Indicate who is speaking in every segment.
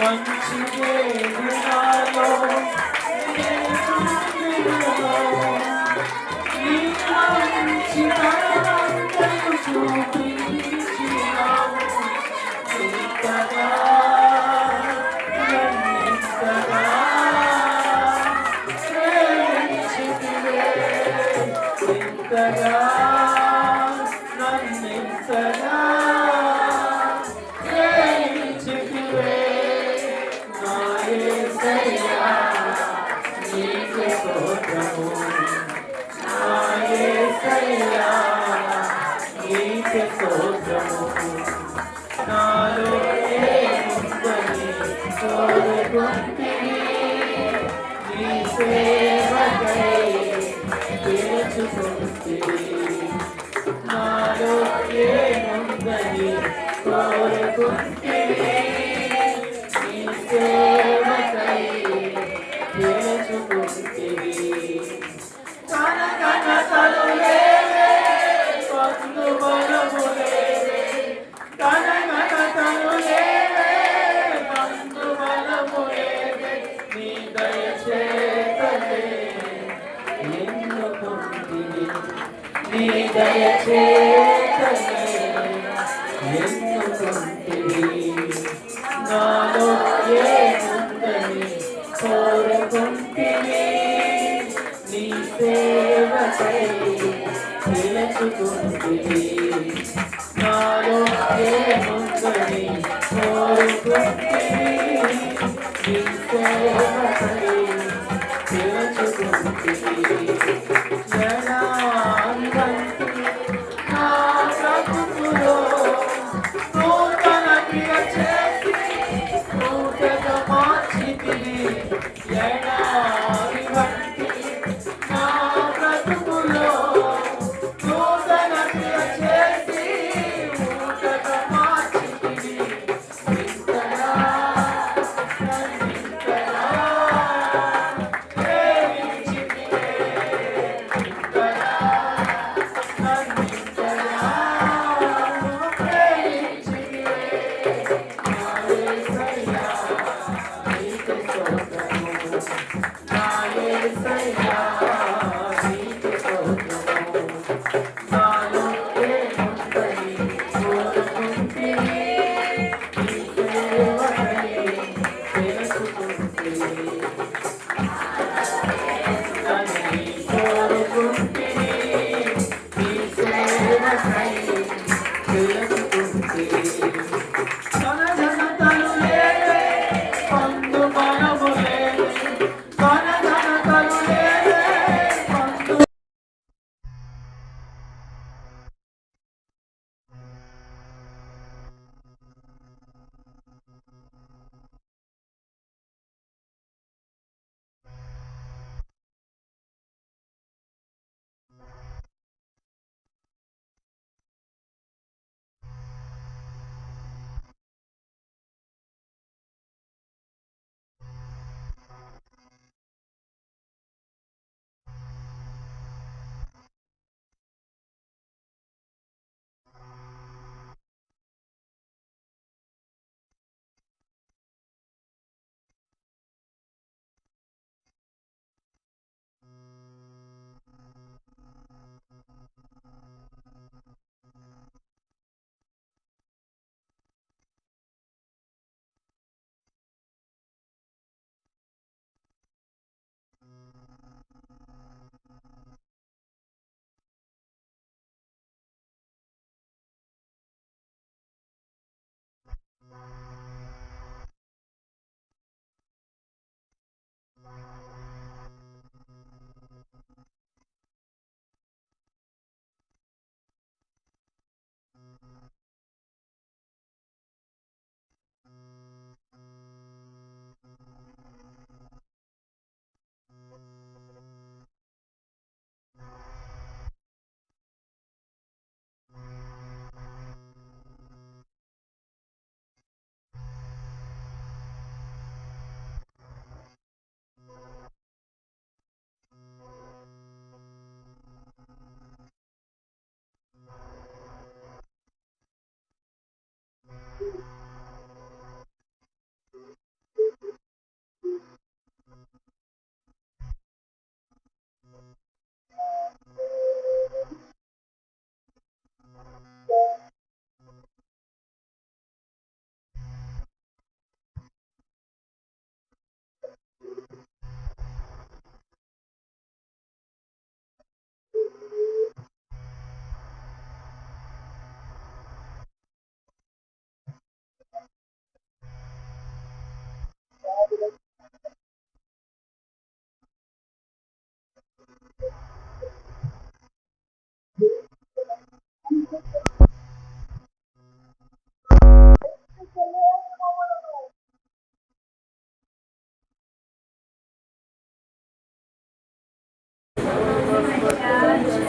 Speaker 1: మంచిదేను నాలో నేర్చుకున్నాను. నీ మంచితనమంతయు చూపించినావు. ఇంతగా నన్నింతగా ప్రేమించితివే. ఇంతగా నన్నింతగా ప్రేమించితివే. నా యేసయ్యా నీకే స్తోత్రము. నా యేసయ్యా నీకే స్తోత్రము. నాలో ఏముందని కోరుకుంటివి. నీ సేవకై పిలుచుకుంటివి. నాలో ఏముందని కోరుకుంటివి. నీ సేవకై పిలుచుకుంటివి. కనకనతలు లేవే పొందు బలము లేవే. కనకనతలు లేవే పొందు బలము లేవే. నీ దయచేతనే ఎన్నుకుంటివి. నీ దయచేతనే ఎన్నుకుంటివి. నాలో ఏముందని కోరుకుంటివి. నీ సేవకై పిలుచుకుంటివి. నాలో ఏముందని కోరుకుంటివి. నీ సేవకై పిలుచుకుంటివి. జనాంగంటి నా బ్రతుకులో నూతన క్రియ చేసి నూతన మార్చితివి. ఎడారి వంటి నా బ్రతుకులో నూతన క్రియ చేసి నూతన మార్చితివి. ఇంతగా నన్నింతగా ప్రేమించితివే. ఇంతగా నన్నింతగా ప్రేమించితివే. నా యేసయ్యా నీకే స్తోత్రము. నా యేసయ్యా నీకే స్తోత్రము. నాలో ఏముందని కోరుకుంటివి. నీ సేవకై పిలుచుకుంటివి. నన్ను కోరుకుంటివి. నీ సేవకై పిలుచుకుంటివి. ఘనఘనతలు లేవే పొందు బలము లేవే. ఘనఘనతలు లేవే పొందు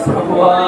Speaker 1: ప్రభువా,